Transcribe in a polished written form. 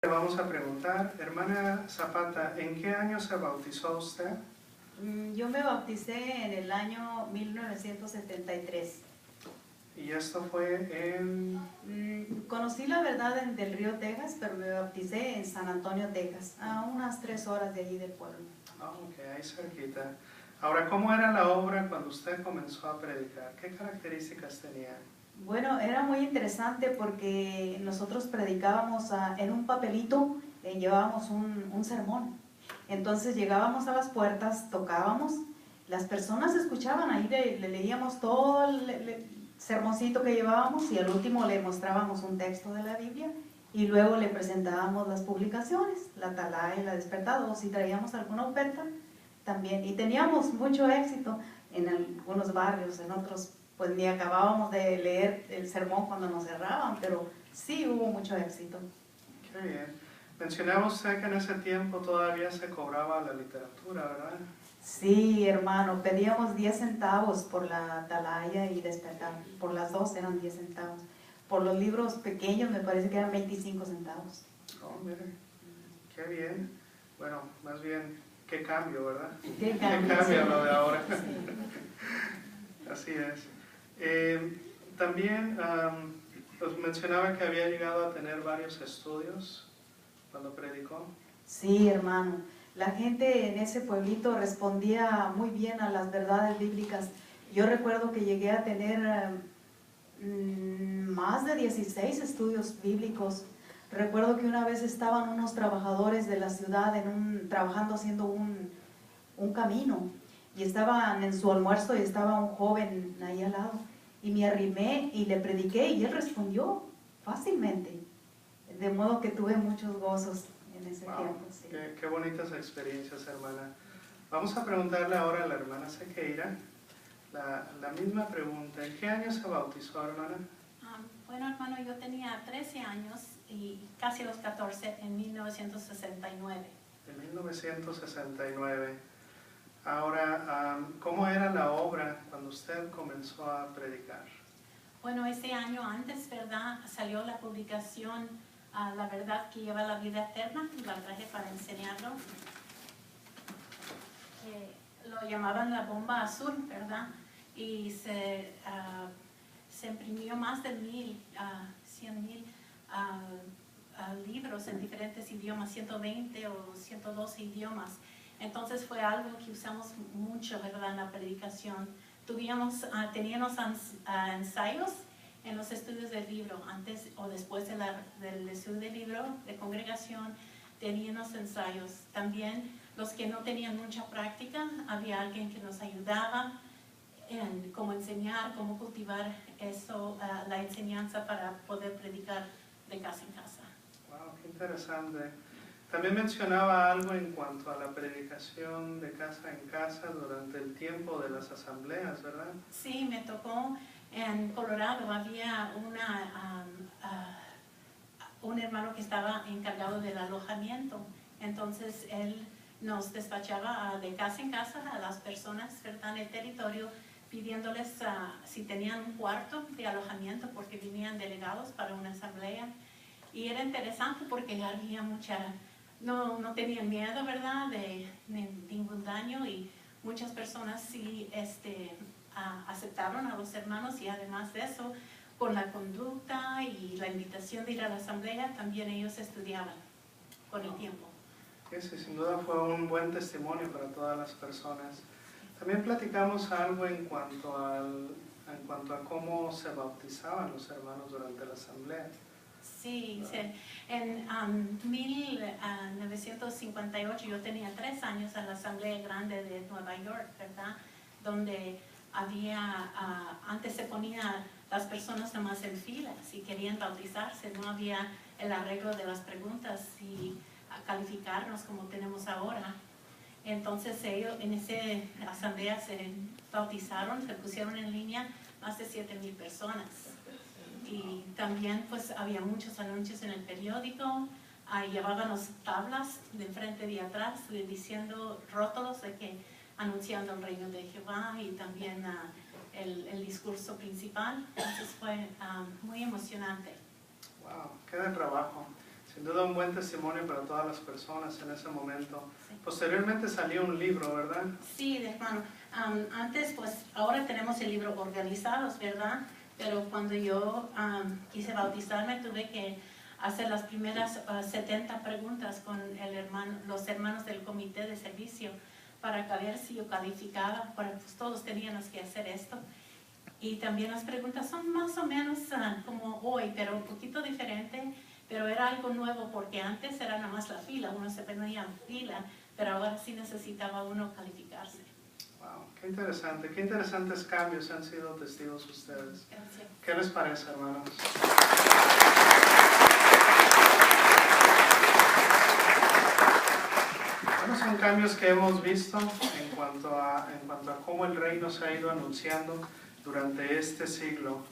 Le vamos a preguntar, hermana Zapata, ¿en qué año se bautizó usted? Yo me bauticé en el año 1973. Y esto fue en... Conocí la verdad en Del Río, Texas, pero me bauticé en San Antonio, Texas, a unas 3 horas de allí del pueblo. Ok, ahí cerquita. Ahora, ¿cómo era la obra cuando usted comenzó a predicar? ¿Qué características tenía? Bueno, era muy interesante porque nosotros predicábamos en un papelito, llevábamos un sermón. Entonces llegábamos a las puertas, tocábamos, las personas escuchaban, ahí le leíamos todo el sermoncito que llevábamos y al último le mostrábamos un texto de la Biblia y luego le presentábamos las publicaciones, la Atalaya y la Despertado, o si traíamos alguna oferta también. Y teníamos mucho éxito en algunos barrios, en otros pues ni acabábamos de leer el sermón cuando nos cerraban, pero sí hubo mucho éxito. Qué bien. Mencionaba usted que en ese tiempo todavía se cobraba la literatura, ¿verdad? Sí, hermano, pedíamos 10 centavos por la Atalaya y Despertar, por las dos eran 10 centavos. Por los libros pequeños me parece que eran 25 centavos. Oh, mire, qué bien. Bueno, más bien, qué cambio, ¿verdad? ¿Qué cambio? Qué cambio lo de ahora. Sí. Así es. También pues mencionaba que había llegado a tener varios estudios cuando predicó. Sí, hermano. La gente en ese pueblito respondía muy bien a las verdades bíblicas. Yo recuerdo que llegué a tener más de 16 estudios bíblicos. Recuerdo que una vez estaban unos trabajadores de la ciudad trabajando haciendo un camino y estaban en su almuerzo y estaba un joven ahí al lado y me arrimé y le prediqué y él respondió fácilmente, de modo que tuve muchos gozos en ese tiempo. Sí. Qué bonitas experiencias, hermana. Vamos a preguntarle ahora a la hermana Sequeira la misma pregunta. ¿En qué año se bautizó, hermana? Bueno, hermano, yo tenía 13 años y casi los 14 en 1969. En 1969. Ahora, ¿cómo era la obra cuando usted comenzó a predicar? Bueno, ese año antes, ¿verdad? Salió la publicación La verdad que lleva la vida eterna, la traje para enseñarlo. Lo llamaban la bomba azul, ¿verdad? Y se imprimió más de 100,000 libros en diferentes idiomas, 120 o 112 idiomas. Entonces fue algo que usamos mucho, ¿verdad? En la predicación. Teníamos ensayos en los estudios del libro, antes o después del estudio del libro de congregación, teníamos ensayos. También los que no tenían mucha práctica, había alguien que nos ayudaba en cómo enseñar, cómo cultivar eso, la enseñanza para poder predicar de casa en casa. Wow, qué interesante. También mencionaba algo en cuanto a la predicación de casa en casa durante el tiempo de las asambleas, ¿verdad? Sí, me tocó en Colorado, había un hermano que estaba encargado del alojamiento, entonces él nos despachaba de casa en casa a las personas, ¿verdad?, en el territorio, pidiéndoles si tenían un cuarto de alojamiento porque venían delegados para una asamblea. Y era interesante porque había no tenían miedo, ¿verdad?, de ningún daño, y muchas personas sí aceptaron a los hermanos, y además de eso, con la conducta y la invitación de ir a la asamblea, también ellos estudiaban con el tiempo. Sí, sin duda fue un buen testimonio para todas las personas. También platicamos algo en cuanto a cómo se bautizaban los hermanos durante la asamblea. Sí, en 1958 yo tenía 3 años en la Asamblea Grande de Nueva York, ¿verdad? Donde antes se ponían las personas nomás en fila si querían bautizarse, no había el arreglo de las preguntas y calificarnos como tenemos ahora. Entonces ellos en esa asamblea se bautizaron, se pusieron en línea más de 7,000 personas. Y también pues había muchos anuncios en el periódico, llevábamos tablas de enfrente y de atrás diciendo rótulos de que anunciando el reino de Jehová, y también el discurso principal. Entonces fue muy emocionante. Wow, qué de trabajo. Sin duda un buen testimonio para todas las personas en ese momento. Sí. Posteriormente salió un libro, ¿verdad? Sí, hermano. Antes, pues, ahora tenemos el libro Organizados, ¿verdad? Pero cuando yo quise bautizarme, tuve que hacer las primeras 70 preguntas con los hermanos del comité de servicio para ver si yo calificaba. Bueno, pues todos teníamos que hacer esto. Y también las preguntas son más o menos como hoy, pero un poquito diferente. Pero era algo nuevo porque antes era nada más la fila, uno se ponía en fila, pero ahora sí necesitaba uno calificarse. Wow, qué interesantes cambios han sido testigos ustedes. Gracias. ¿Qué les parece, hermanos? Bueno, son cambios que hemos visto en cuanto a cómo el reino se ha ido anunciando durante este siglo.